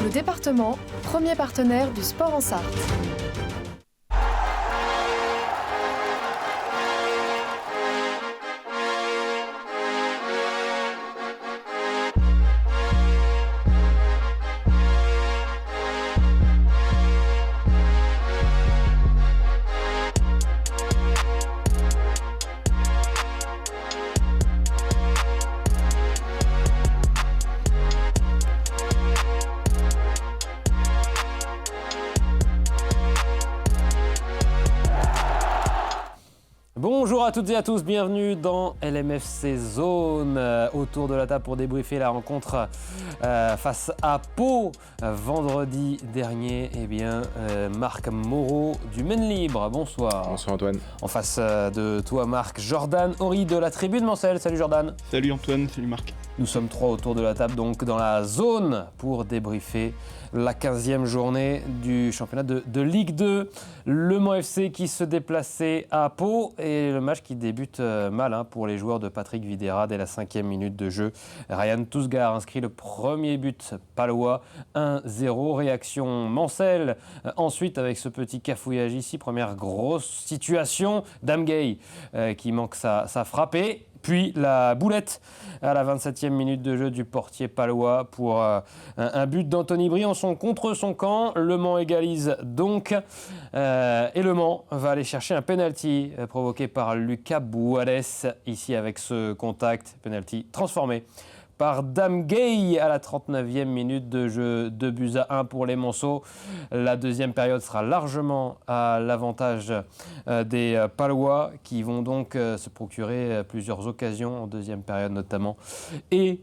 Le département, premier partenaire du sport en Sarthe. Bonjour à toutes et à tous, bienvenue dans LMFC Zone. Autour de la table pour débriefer la rencontre face à Pau vendredi dernier. Marc Moreau du Maine Libre, bonsoir. Bonsoir Antoine. En face de toi Marc, Jordan Horry de la Tribune Mancel. Salut Jordan. Salut Antoine, salut Marc. Nous sommes trois autour de la table, donc dans la zone pour débriefer la 15e journée du championnat de Ligue 2. Le Mans FC qui se déplaçait à Pau et le match qui débute mal pour les joueurs de Patrick Vieira dès la 5e minute de jeu. Ryan Tousgar inscrit le premier but palois, 1-0. Réaction Mancel. Ensuite, avec ce petit cafouillage ici, première grosse situation. Damgay qui manque sa frappée. Puis la boulette à la 27e minute de jeu du portier palois pour un but d'Anthony Briançon contre son camp. Le Mans égalise donc et le Mans va aller chercher un penalty provoqué par Lucas Bouales ici avec ce contact, penalty transformé par Damgay à la 39e minute de jeu, 2-1 pour les Monceaux. La deuxième période sera largement à l'avantage des Palois qui vont donc se procurer plusieurs occasions en deuxième période notamment et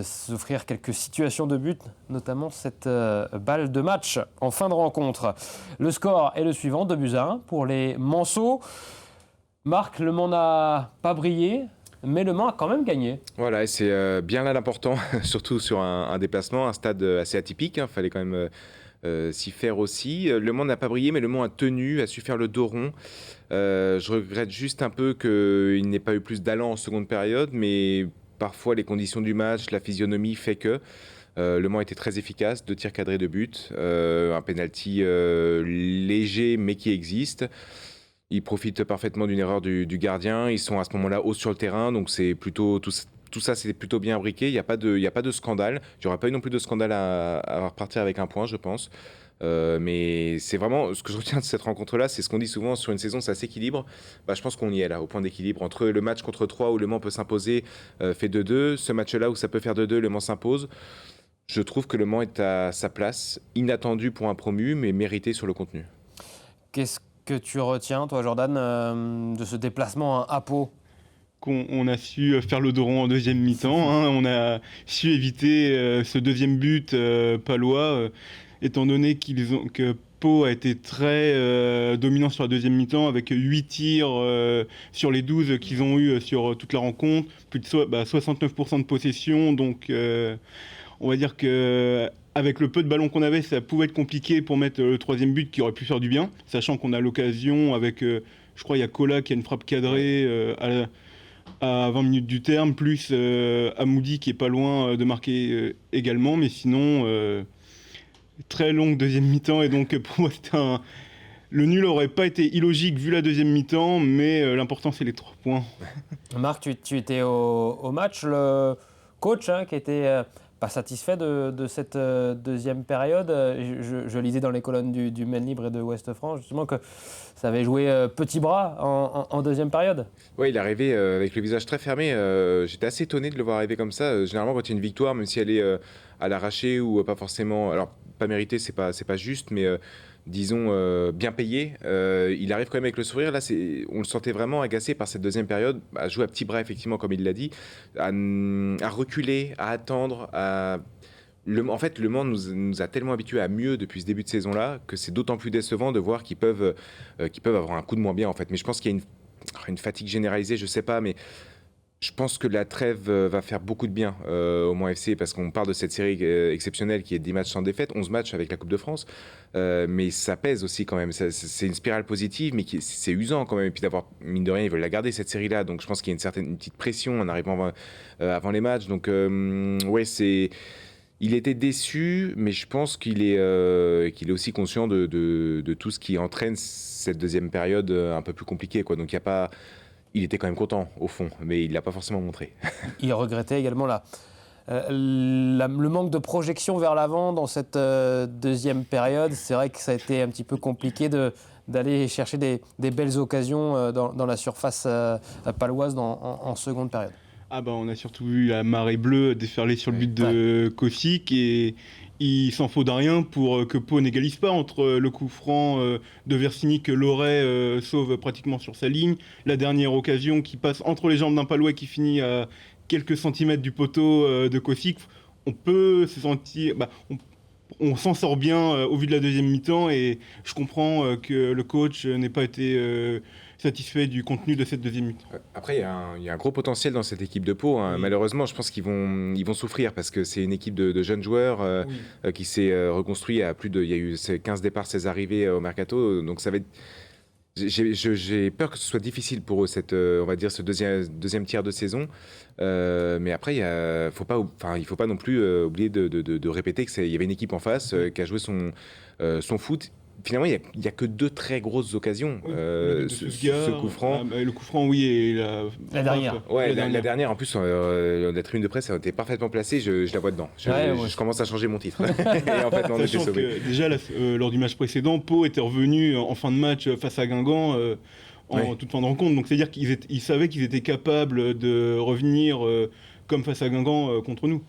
s'offrir quelques situations de but, notamment cette balle de match en fin de rencontre. Le score est le suivant, 2-1 pour les Monceaux. Marc, le Mans n'a pas brillé, mais le Mans a quand même gagné. Voilà, et c'est bien là l'important, surtout sur un déplacement, un stade assez atypique. Il fallait quand même s'y faire aussi. Le Mans n'a pas brillé, mais le Mans a tenu, a su faire le dos rond. Je regrette juste un peu qu'il n'ait pas eu plus d'allant en seconde période, mais parfois les conditions du match, la physionomie fait que le Mans était très efficace, 2 tirs cadrés de but, un penalty léger mais qui existe. Ils profitent parfaitement d'une erreur du gardien. Ils sont à ce moment-là hauts sur le terrain, donc c'est plutôt tout ça, c'est plutôt bien imbriqué. Il n'y a pas de scandale. Il n'y aura pas eu non plus de scandale à repartir avec un point, je pense. Mais c'est vraiment ce que je retiens de cette rencontre-là, c'est ce qu'on dit souvent sur une saison, ça s'équilibre. Je pense qu'on y est là, au point d'équilibre entre le match contre 3 où le Mans peut s'imposer, fait 2-2, ce match-là où ça peut faire 2-2, le Mans s'impose. Je trouve que le Mans est à sa place, inattendu pour un promu, mais mérité sur le contenu. Qu'est-ce que tu retiens, toi, Jordan, de ce déplacement à Pau ? On a su faire le dos rond en deuxième mi-temps. On a su éviter ce deuxième but palois, étant donné que Pau a été très dominant sur la deuxième mi-temps, avec 8 tirs sur les 12 qu'ils ont eu sur toute la rencontre, plus de 69% de possession. Donc, on va dire que avec le peu de ballons qu'on avait, ça pouvait être compliqué pour mettre le troisième but qui aurait pu faire du bien, sachant qu'on a l'occasion avec, je crois, il y a Kola qui a une frappe cadrée à 20 minutes du terme, plus Amoudi qui est pas loin de marquer également, mais sinon, très longue deuxième mi-temps, et donc pour moi, le nul n'aurait pas été illogique vu la deuxième mi-temps, mais l'important c'est les 3 points. Marc, tu étais au match, le coach qui était pas satisfait de cette deuxième période. Je lisais dans les colonnes du Maine Libre et de Ouest France justement que ça avait joué petit bras en deuxième période. Oui, il est arrivé avec le visage très fermé. J'étais assez étonné de le voir arriver comme ça. Généralement, quand il y a une victoire, même si elle est à l'arraché ou pas forcément... Alors, pas mérité, c'est pas juste, mais... disons, bien payé. Il arrive quand même avec le sourire. Là, on le sentait vraiment agacé par cette deuxième période, à jouer à petit bras, effectivement, comme il l'a dit, à reculer, à attendre. En fait, Le Mans nous a tellement habitués à mieux depuis ce début de saison-là que c'est d'autant plus décevant de voir qu'ils peuvent avoir un coup de moins bien, en fait. Mais je pense qu'il y a une fatigue généralisée, je sais pas, mais je pense que la trêve va faire beaucoup de bien au Mans FC, parce qu'on parle de cette série exceptionnelle qui est 10 matchs sans défaite, 11 matchs avec la Coupe de France, mais ça pèse aussi quand même. C'est une spirale positive, mais c'est usant quand même. Et puis d'avoir, mine de rien, ils veulent la garder cette série-là, donc je pense qu'il y a une petite pression en arrivant avant les matchs. Donc ouais, Il était déçu, mais je pense qu'il est aussi conscient de tout ce qui entraîne cette deuxième période un peu plus compliquée, quoi. Donc il était quand même content au fond, mais il l'a pas forcément montré. Il regrettait également le manque de projection vers l'avant dans cette deuxième période. C'est vrai que ça a été un petit peu compliqué d'aller chercher des belles occasions dans la surface paloise en seconde période. Ah bah on a surtout vu la marée bleue déferler sur le but de Kosic et il s'en faut de rien pour que Pau n'égalise pas entre le coup franc de Versini que Loret sauve pratiquement sur sa ligne, la dernière occasion qui passe entre les jambes d'un Palois qui finit à quelques centimètres du poteau de Kosic. On peut se sentir... on s'en sort bien au vu de la deuxième mi-temps et je comprends que le coach n'ait pas été satisfait du contenu de cette deuxième mi-temps. Après, il y a un gros potentiel dans cette équipe de Pau. Hein. Oui. Malheureusement, je pense qu'ils vont souffrir parce que c'est une équipe de jeunes joueurs qui s'est reconstruite à il y a eu 15 départs, 16 arrivées au Mercato. Donc ça va être... J'ai peur que ce soit difficile pour eux, on va dire ce deuxième tiers de saison. Mais après, il ne faut pas non plus oublier de répéter qu'il y avait une équipe en face qui a joué son foot. Finalement, il n'y a que 2 très grosses occasions. Ce coup franc. Le coup franc, oui, et la dernière. Ouais, la dernière, en plus, la tribune de presse était parfaitement placée, je la vois dedans. Je commence à changer mon titre. Et en fait, non, sachant que déjà, lors du match précédent, Pau était revenu en fin de match face à Guingamp en toute fin de rencontre. Donc, c'est-à-dire qu'ils savaient qu'ils étaient capables de revenir comme face à Guingamp contre nous.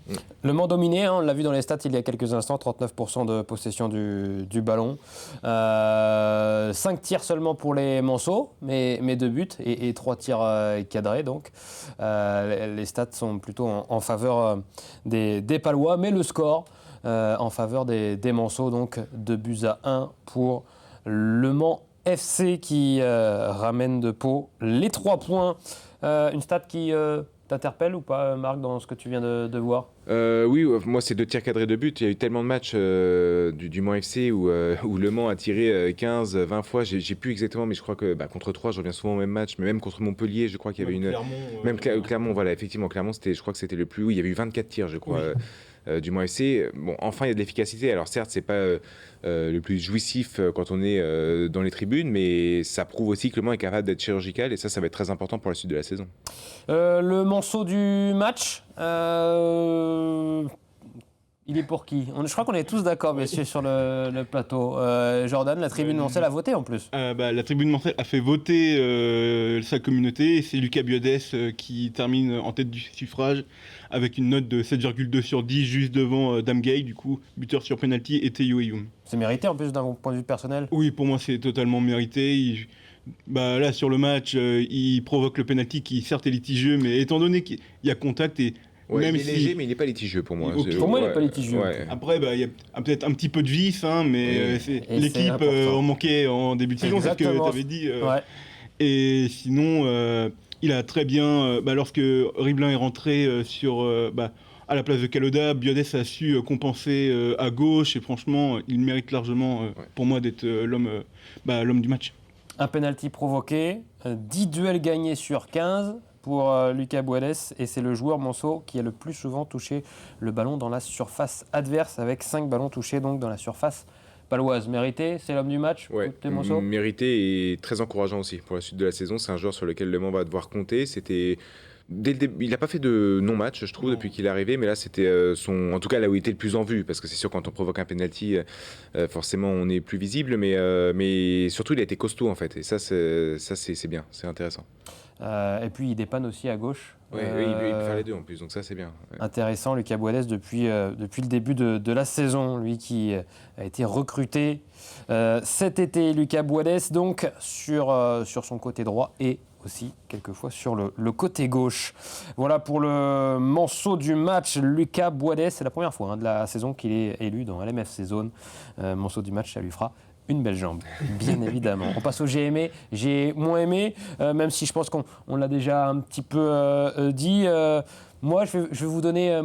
Le Mans dominé, on l'a vu dans les stats il y a quelques instants, 39% de possession du ballon. 5 tirs seulement pour les Manceaux, mais 2 buts et 3 tirs cadrés. Donc les stats sont plutôt en faveur des Palois, mais le score en faveur des Manceaux, donc 2-1 pour le Mans FC qui ramène de Pau les 3 points. Une stat qui... t'interpelle ou pas, Marc, dans ce que tu viens de voir ? Oui, moi, c'est 2 tirs cadrés de but. Il y a eu tellement de matchs du Mans FC où Le Mans a tiré 15, 20 fois. J'ai plus exactement, mais je crois que contre 3, je reviens souvent au même match. Mais même contre Montpellier, je crois qu'il y avait Clermont, voilà, effectivement, Clermont, je crois que c'était le plus haut. Il y avait eu 24 tirs, je crois. Oui. Du Mans FC. Bon, enfin, il y a de l'efficacité. Alors certes, c'est pas le plus jouissif quand on est dans les tribunes, mais ça prouve aussi que le Mans est capable d'être chirurgical et ça va être très important pour la suite de la saison. Le morceau du match, il est pour qui ? Je crois qu'on est tous d'accord, messieurs, sur le plateau. Jordan, la tribune Mancel a voté en plus. La tribune Mancel a fait voter sa communauté et c'est Lucas Biodès qui termine en tête du suffrage avec une note de 7,2 sur 10, juste devant Dame Gay, du coup, buteur sur penalty, et Théo Eyoum. C'est mérité en plus d'un point de vue personnel ? Oui, pour moi c'est totalement mérité. Là, sur le match, il provoque le penalty qui certes est litigieux, mais étant donné qu'il y a contact et ouais, même il est léger, mais il n'est pas litigieux pour moi. Pour moi, il n'est pas litigieux. Ouais. Après, il y a peut-être un petit peu de vice, hein, mais l'équipe manquait en début de saison, c'est ce que tu avais dit. Et sinon, il a très bien, lorsque Riblin est rentré à la place de Caloda, Biodès a su compenser à gauche et franchement, il mérite largement pour moi d'être l'homme du match. Un penalty provoqué, 10 duels gagnés sur 15 pour Lucas Boadès et c'est le joueur Manceau qui a le plus souvent touché le ballon dans la surface adverse avec 5 ballons touchés donc dans la surface paloise. Mérité, c'est l'homme du match. Ouais, mérité et très encourageant aussi pour la suite de la saison. C'est un joueur sur lequel Le Mans va devoir compter. Il n'a pas fait de non-match, je trouve, depuis qu'il est arrivé, mais là, c'était en tout cas, là où il était le plus en vue, parce que c'est sûr, quand on provoque un penalty, forcément, on est plus visible, mais surtout, il a été costaud, en fait, et ça, c'est bien, c'est intéressant. Et puis, il dépanne aussi à gauche. Oui, il peut faire les deux, en plus, donc ça, c'est bien. Ouais. Intéressant, Lucas Boadès, depuis le début de la saison, lui qui a été recruté cet été, Lucas Boadès, donc, sur son côté droit et aussi quelquefois sur le côté gauche. Voilà pour le morceau du match. Lucas Boadès, c'est la première fois de la saison qu'il est élu dans LMFC Zone. Morceau du match, ça lui fera une belle jambe, bien évidemment. On passe au j'ai aimé, j'ai moins aimé, même si je pense qu'on l'a déjà un petit peu dit. Moi, je vais vous donner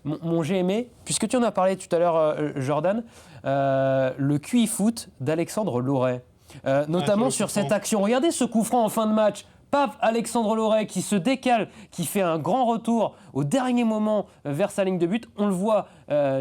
mon j'ai aimé, puisque tu en as parlé tout à l'heure, Jordan, le QI foot d'Alexandre Loret. Notamment sur cette action. Regardez ce coup franc en fin de match. paf, Alexandre Loret qui se décale, qui fait un grand retour au dernier moment vers sa ligne de but. On le voit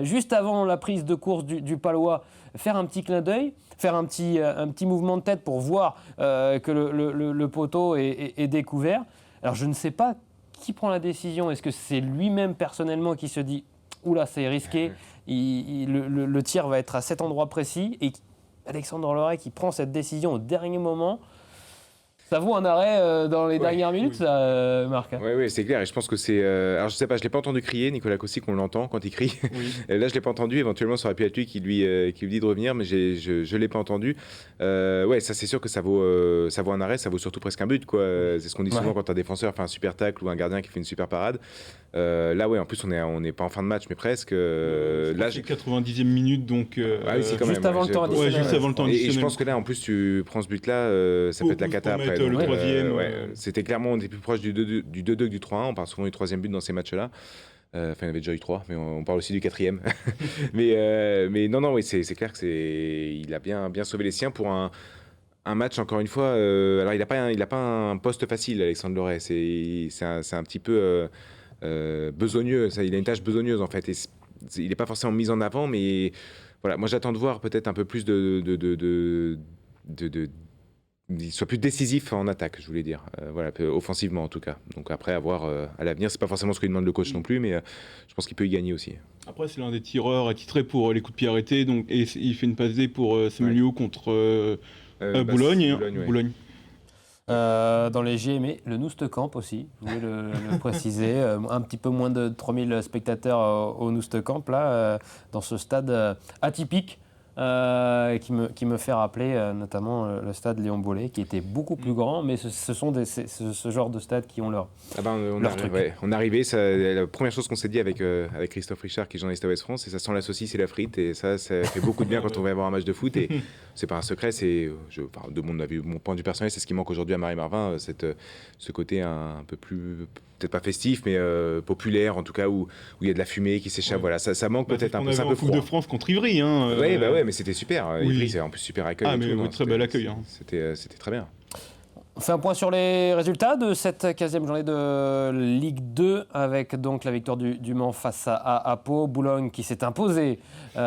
juste avant la prise de course du Palois faire un petit clin d'œil, faire un petit mouvement de tête pour voir que le poteau est découvert. Alors je ne sais pas qui prend la décision. Est-ce que c'est lui-même personnellement qui se dit « Oula, c'est risqué, le tir va être à cet endroit précis » et Alexandre Loret qui prend cette décision au dernier moment. Ça vaut un arrêt dans les dernières minutes, ça, Marc. Oui, c'est clair. Et je pense que c'est. Alors, je sais pas, je l'ai pas entendu crier, Nicolas Cossic, on l'entend quand il crie. Oui. Là, je l'ai pas entendu. Éventuellement, ça aurait pu être lui qui lui dit de revenir, mais je l'ai pas entendu. Ouais, ça, c'est sûr que ça vaut un arrêt, ça vaut surtout presque un but, quoi. C'est ce qu'on dit souvent quand un défenseur fait un super tacle ou un gardien qui fait une super parade. Là, ouais, en plus, on n'est pas en fin de match, mais presque. Là, c'est 90e minute, donc. Ah oui, c'est quand juste même. avant le temps additionnel. Ouais, juste avant le temps Et additionnel. je pense que là, en plus, tu prends ce but-là, ça peut être la cata pour après. mettre le Donc, troisième. ouais, c'était clairement, on était plus proche du 2-2 que du 3-1. On parle souvent du troisième but dans ces matchs-là. Enfin, il y en avait déjà eu 3, mais on parle aussi du quatrième. mais non, oui, c'est clair il a bien sauvé les siens pour un match, encore une fois. Alors, il n'a pas un poste facile, Alexandre Loret. C'est un petit peu besogneux. Il a une tâche besogneuse, en fait. Et il n'est pas forcément mis en avant, mais voilà, moi, j'attends de voir peut-être un peu plus il soit plus décisif en attaque, je voulais dire. Voilà, offensivement en tout cas. Donc après, à voir à l'avenir. C'est pas forcément ce que demande le coach non plus, mais je pense qu'il peut y gagner aussi. Après, c'est l'un des tireurs attitrés pour les coups de pied arrêtés, donc, et il fait une passe D pour Samuel contre Boulogne. Boulogne. Dans les GME, le Noustecamp aussi, je voulais le préciser. Un petit peu moins de 3000 spectateurs au Noustecamp, là, dans ce stade atypique. Qui me fait rappeler notamment le stade Léon Bollé, qui était beaucoup plus grand, mais ce sont ce genre de stades qui ont leur truc. On est arrivé, la première chose qu'on s'est dit avec Christophe Richard, qui est journaliste à Ouest France, c'est ça sent la saucisse et la frite, et ça fait beaucoup de bien quand on va voir un match de foot, et c'est pas un secret, de mon point de vue personnel, c'est ce qui manque aujourd'hui à Marie-Marvin, ce côté un peu plus, peut-être pas festif, mais populaire, en tout cas, où il y a de la fumée qui s'échappe. Voilà, ça manque peut-être un peu. C'est un peu froid. Coupe de France contre Ivry. Ouais, mais c'était super. Oui. Ivry, c'est en plus super accueil. Ah, mais tout, très bel accueil. C'était très bien. On fait un point sur les résultats de cette 15e journée de Ligue 2 avec donc la victoire du Mans face à Pau, Boulogne qui s'est imposé face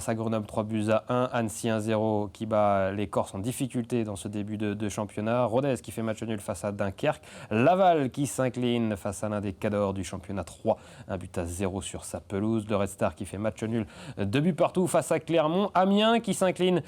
à Grenoble 3-1, Annecy 1-0 qui bat les Corses en difficulté dans ce début de championnat, Rodez qui fait match nul face à Dunkerque, Laval qui s'incline face à l'un des cadors du championnat 3, 1-0 sur sa pelouse, le Red Star qui fait match nul 2 buts partout face à Clermont, Amiens qui s'incline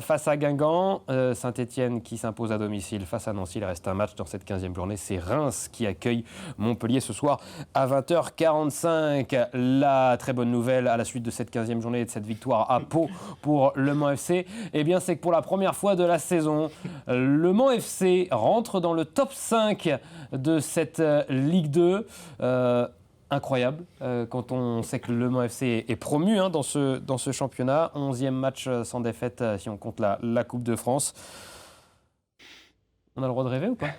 face à Guingamp, Saint-Étienne qui s'impose à domicile face à Nancy. Il reste un match dans cette 15e journée. C'est Reims qui accueille Montpellier ce soir à 20h45. La très bonne nouvelle à la suite de cette 15e journée et de cette victoire à Pau pour Le Mans FC, eh bien, c'est que pour la première fois de la saison, Le Mans FC rentre dans le top 5 de cette Ligue 2. Incroyable quand on sait que Le Mans FC est promu dans ce championnat. 11e match sans défaite si on compte la Coupe de France. On a le droit de rêver ou pas ?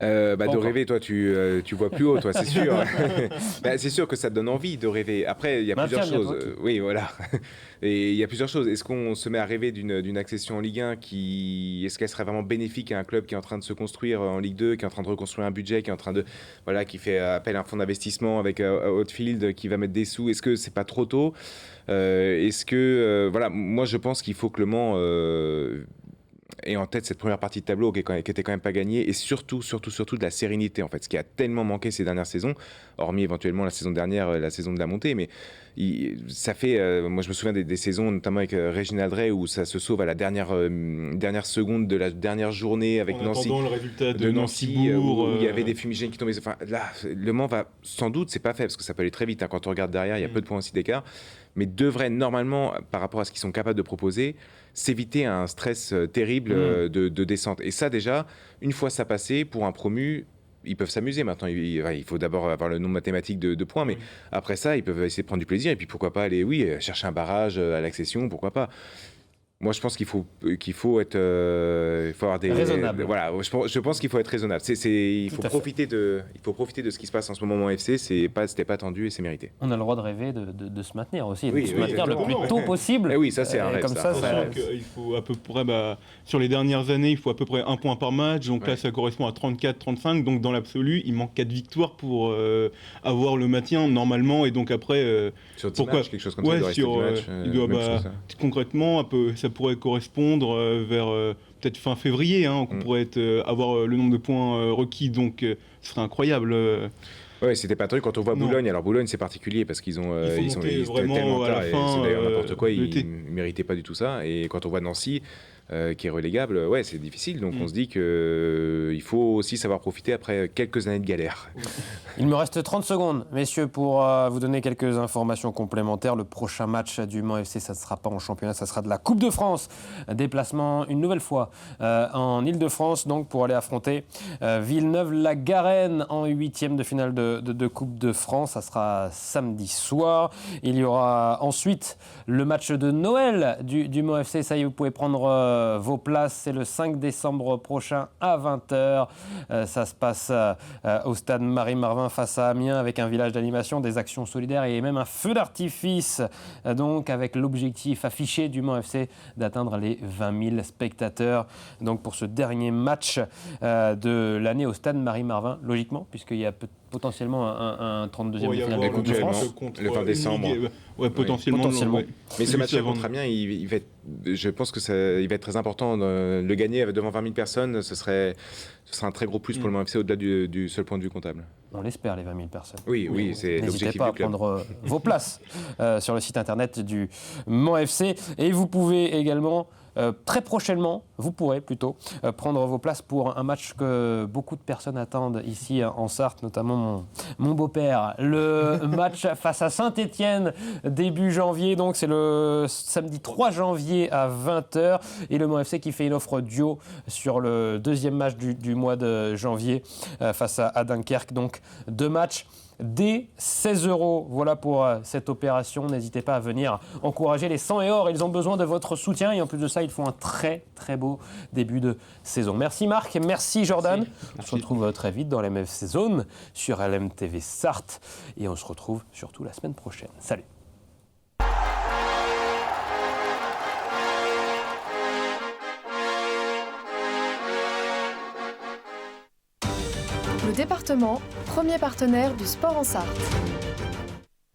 De rêver, toi, tu vois plus haut, toi, c'est sûr. C'est sûr que ça te donne envie de rêver. Après, il y a plusieurs choses. Oui, voilà. Et il y a plusieurs choses. Est-ce qu'on se met à rêver d'une accession en Ligue 1 est-ce qu'elle serait vraiment bénéfique à un club qui est en train de se construire en Ligue 2, qui est en train de reconstruire un budget, qui est en train de, qui fait appel à un fonds d'investissement avec Outfield qui va mettre des sous. Est-ce que c'est pas trop tôt ? Est-ce que, moi, je pense qu'il faut que Le Mans et en tête cette première partie de tableau qui était quand même pas gagnée, et surtout de la sérénité en fait, ce qui a tellement manqué ces dernières saisons, hormis éventuellement la saison dernière, la saison de la montée, mais ça fait, moi je me souviens des saisons notamment avec Réginald Ray où ça se sauve à la dernière seconde de la dernière journée avec Nancy, le résultat de Nancy où il y avait des fumigènes qui tombaient. Enfin là, Le Mans va sans doute, c'est pas fait parce que ça peut aller très vite quand on regarde derrière, il y a peu de points aussi d'écart, mais devrait normalement par rapport à ce qu'ils sont capables de proposer s'éviter un stress terrible de descente. Et ça déjà, une fois ça passé, pour un promu, ils peuvent s'amuser maintenant. Il faut d'abord avoir le nombre mathématique de points, mais après ça, ils peuvent essayer de prendre du plaisir. Et puis pourquoi pas aller, chercher un barrage à l'accession, pourquoi pas. Moi, je pense qu'il faut être, il faut avoir des raisonnable. Voilà, je pense qu'il faut être raisonnable. Il faut profiter de ce qui se passe en ce moment au FC. C'était pas attendu et c'est mérité. On a le droit de rêver de se maintenir aussi, Oui, de se oui, maintenir le plus exactement. tôt possible. Eh oui, ça c'est un rêve. Comme ça, Il faut à peu près, sur les dernières années, il faut à peu près 1 point par match. Donc là, ça correspond à 34-35. Donc dans l'absolu, il manque 4 victoires pour avoir le maintien normalement. Et donc après, sur 10 matchs, quelque chose comme ça, il doit concrètement, ça pourrait correspondre vers peut-être fin février, qu'on pourrait avoir le nombre de points requis. Donc ce serait incroyable. Ouais, c'était pas un truc quand on voit Boulogne. Alors Boulogne, c'est particulier parce qu'ils sont vraiment tellement à la tard, fin. C'est d'ailleurs n'importe quoi. Ils méritaient pas du tout ça. Et quand on voit Nancy, qui est relégable, ouais, c'est difficile. Donc on se dit qu'il faut aussi savoir profiter après quelques années de galère. Il me reste 30 secondes, messieurs, pour vous donner quelques informations complémentaires. Le prochain match du Mans FC, ça ne sera pas en championnat, ça sera de la Coupe de France. Déplacement une nouvelle fois en Ile-de-France, donc pour aller affronter Villeneuve-la-Garenne en 8e de finale de Coupe de France. Ça sera samedi soir. Il y aura ensuite le match de Noël du Mans FC. Ça y est, vous pouvez prendre vos places. C'est le 5 décembre prochain à 20h. Ça se passe au stade Marie-Marvin face à Amiens avec un village d'animation, des actions solidaires et même un feu d'artifice. Donc avec l'objectif affiché du Mans FC d'atteindre les 20 000 spectateurs. Donc pour ce dernier match de l'année au stade Marie-Marvin, logiquement, puisqu'il y a potentiellement un 32e de finale de Coupe de France. Le 20 décembre. Potentiellement. Ouais. Mais ce match contre Amiens, je pense il va être très important. Le gagner devant 20 000 personnes, ce sera un très gros plus pour le Mans FC au-delà du seul point de vue comptable. On l'espère, les 20 000 personnes. Oui, c'est l'objectif du club. N'hésitez pas à prendre vos places sur le site internet du Mans FC. Et vous pouvez également, très prochainement, vous pourrez plutôt prendre vos places pour un match que beaucoup de personnes attendent ici en Sarthe, notamment mon beau-père. Le match face à Saint-Étienne début janvier, donc c'est le samedi 3 janvier à 20h. Et le Mans FC qui fait une offre duo sur le deuxième match du mois de janvier face à Dunkerque. Donc 2 matchs dès 16 €. Voilà pour cette opération. N'hésitez pas à venir encourager les 100 et or. Ils ont besoin de votre soutien et en plus de ça, ils font un très très beau début de saison. Merci Marc, merci Jordan. Merci. On se retrouve très vite dans la MFC Zone sur LMTV Sarthe et on se retrouve surtout la semaine prochaine. Salut. Le département, premier partenaire du sport en Sarthe.